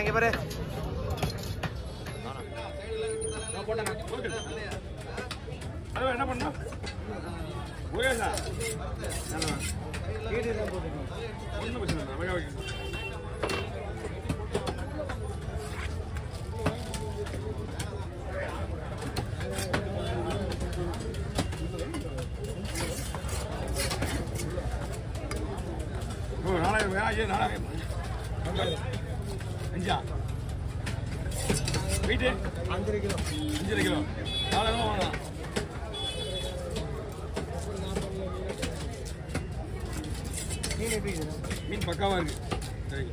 இங்க பாரு என்ன பண்ணா ஒரே தான் ஒன்றும் பிரச்சனை இல்லை வேக வைக்கணும். நாலாயிரம் 5 வெயிட்டு 5 கிலோ 4000 வாங்கலாம். மீன் பக்காவா இருக்கு. சரி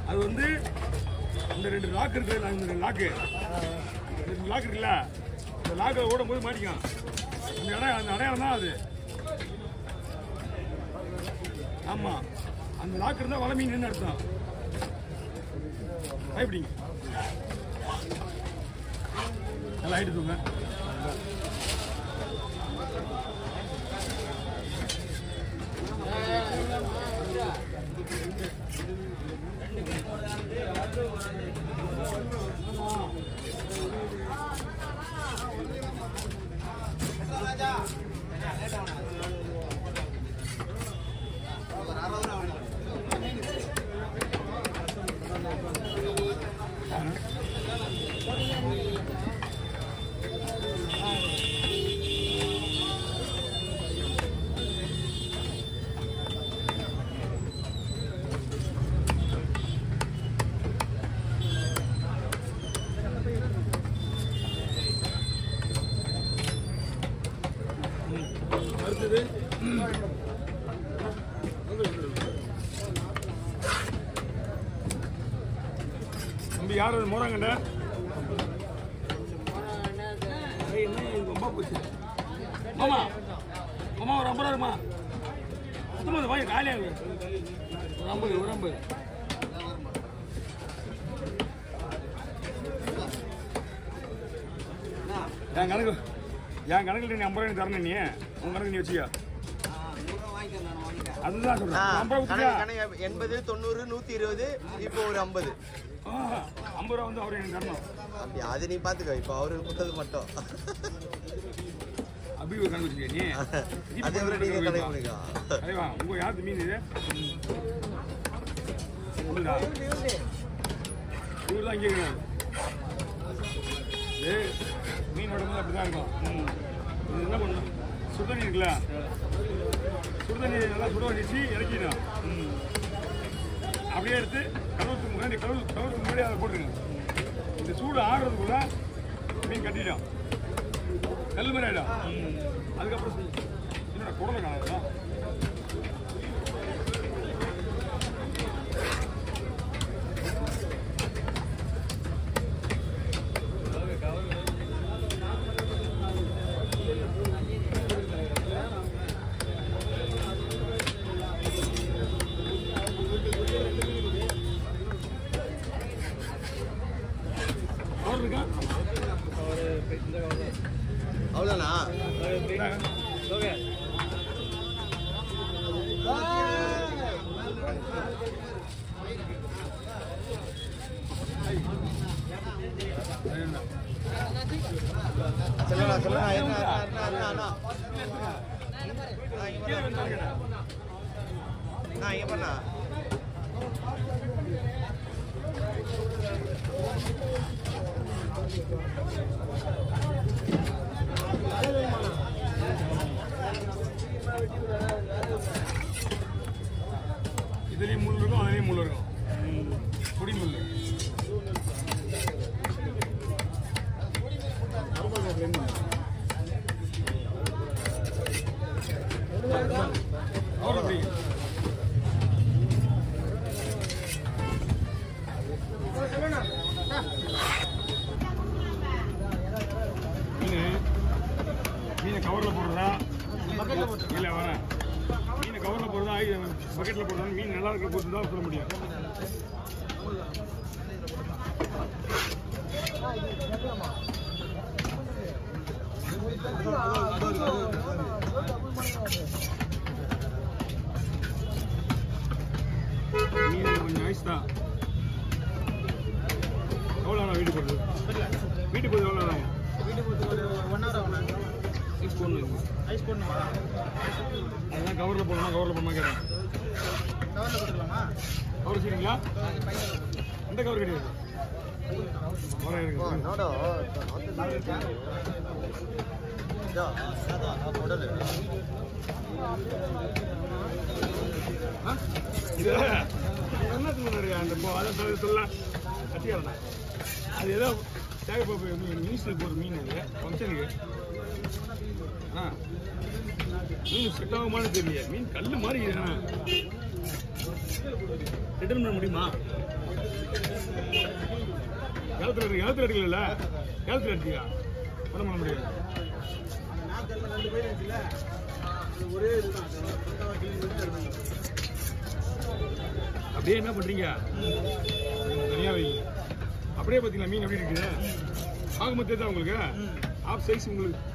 அது வந்து இந்த 2 லாக் இருக்கு. இந்த லாக் இருக்குல்ல, இந்த லாக்கில் ஓடும் போது மாட்டிக்கலாம். அந்த அடையாளம் தான் அது. ஆமா, அந்த லாக் இருந்தா வலை மீன் அர்த்தம். பயப்படிங்க நல்லா ஆயிட்டு தூங்க. தம்பி யார் மோறாங்கண்ட மாமா மாமா ஒரு 50 ரூபாமா சுத்தமாக வாங்கி காலியாக ஒரு 50 என் கணக்கில் நீ 50 ரூபாய் தரணும். நீ உன் கணக்கு நீ வச்சுக்க. அதுதான் சொல்றேன். 80 90 120 இப்போ ஒரு 50 ரூபா வந்து அவரு எனக்கு தரணும். அப்படி அது நீ பாத்துக்கோ. இப்போ அவருக்கு கொடுத்தது மட்டும் அப்படி ஒரு கணக்கு வச்சுக்க. நீ அதே மாதிரி நீங்க கணக்கு பண்ணிக்கோ. ஐயா உங்க யாருக்கு மீன் இது இவர் தான் இங்கே மீன் உடம்பு அப்படிதான் இருக்கும். இது என்ன பண்ணணும், சுடுதண்ணி இருக்குல்ல, சுடுதண்ணி நல்லா சுட வச்சு இறக்கிடும். அப்படியே எடுத்து கழுவுறதுக்கு முன்னாடி அதை போட்டுருங்க. இந்த சூடு ஆடுறதுக்குள்ள மீன் கட்டிடும், கல் மாதிரி ஆகிடும். அதுக்கப்புறம் என்னோட குடலை காணாதா அவ்வளோதானா? சொல்லுண்ணா இங்க பண்ணா இதுலேயும் முள் இருக்கும், அதுலேயும் முள் இருக்கும். பொடி முள் அவர் அப்படி பக்கெட்டில் போட்டாலும் மீன் நல்லா இருக்கிற பொறுத்து தான் சொல்ல முடியும். மீன் கொஞ்சம் ஐஸ் தான். எவ்வளோ ஆகும் வீட்டுக்கு போகிறது? வீட்டுக்கு போகிறது எவ்வளோ ஆகும்? வீட்டுக்கு ஒரு 1 hour ஆகும். ஐஸ் போடணும். ஐஸ் போடணுமா? அதெல்லாம் கவரில் போடணுமா? கவரில் போடணுமா கேட்டேன். கவரில் போட்டுக்கலாமா? கவர் வச்சுருக்கீங்களா? அந்த கவர் கிடையாது. கவராக இருக்கு. இது என்ன சொல்லுங்க அந்த அதை சொல்லலாம் கட்டியாரண்ணா. அது ஏதோ தேவைப்போ நியூஸில் போகிற மீன் அது ஃபங்க்ஷனுக்கு. மீன் செட் ஆகுமான்னு தெரியல. மீன் கல் மாதிரி ரிட்டர்ன் பண்ண முடியுமா? ஏலத்தில் எடுக்கல ஏலத்தில் எடுத்தியா பண்ண முடியாது. அப்படியே என்ன பண்றீங்க? தனியா வைங்க. அப்படியே பார்த்தீங்களா மீன் எப்படி இருக்குது? ஆகும்போது தெரியுதா உங்களுக்கு? ஆஃப் சைஸ் உங்களுக்கு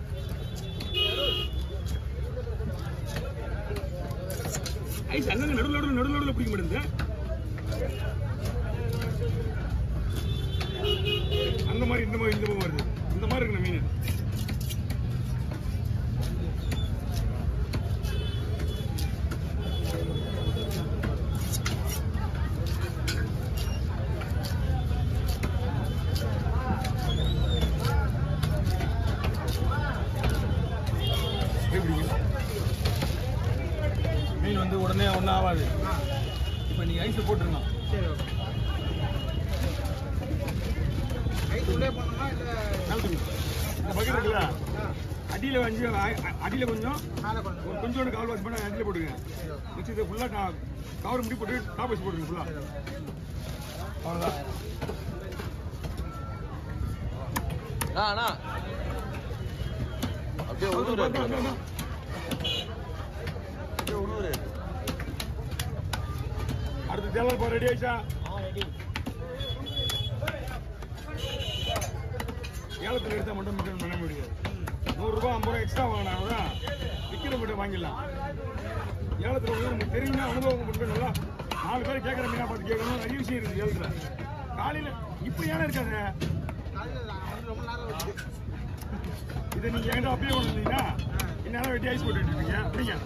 ஐஸ் அங்கங்க நடுவில் பிடிக்க மாட்டேங்குது. அந்த மாதிரி இந்த மாதிரி வருது. இந்த மாதிரி இருக்குண்ணா மீன். மீன் வந்து உடனே ஒன்றும் ஆகாது. இப்போ நீங்கள் ஐஸை போட்டுருங்க. சரி ஓகே. ஐஸ் உள்ளே போடணுமா இல்லை இந்த பக்கெட் இருக்குல்ல அடியில் அடியில் கொஞ்சம் ஒரு கொஞ்சோண்டு கால் வாஷ் பண்ண அடியில் போட்டுங்க. வச்சு இதை ஃபுல்லாக கவர் முடி போட்டு டாப் வச்சு போட்டுருங்க ஃபுல்லாக. அவ்வளோதான். அண்ணா அப்படியே உழுவுற அடுத்து தேவை இப்போ ரெடி ஆயிடுச்சா? ஏலத்தில் எடுத்தால் மட்டும் ரிட்டர்ன் பண்ண முடியாது. 100 ரூபா 50 ரூபா எக்ஸ்ட்ரா வாங்கினாதான் விற்கிற மட்டும் வாங்கிடலாம். ஏலத்தில் வந்து நமக்கு தெரியுங்க அனுபவம் மட்டும் நல்லா 4 பேர் கேட்குற மீனா பார்த்து கேட்கணும். நிறைய விஷயம் இருக்குது ஏலத்தில். காலையில் இப்போ ஏன்னா இருக்காது இதை நீங்கள் என்கிட்ட அப்படியே கொண்டு வந்தீங்கன்னா இந்நேரம் வெட்டி ஐஸ் போட்டுட்டு இருக்கீங்க. அப்படிங்க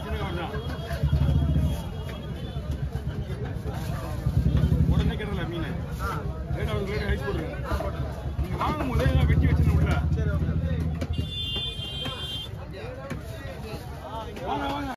சின்ன கவர் தான். உடனே கேட்டல மீன் ரேட் ஐஸ் போட்டுருங்க. நீங்கள் வாங்கும் போதே வெட்டி வச்சுன்னு உள்ள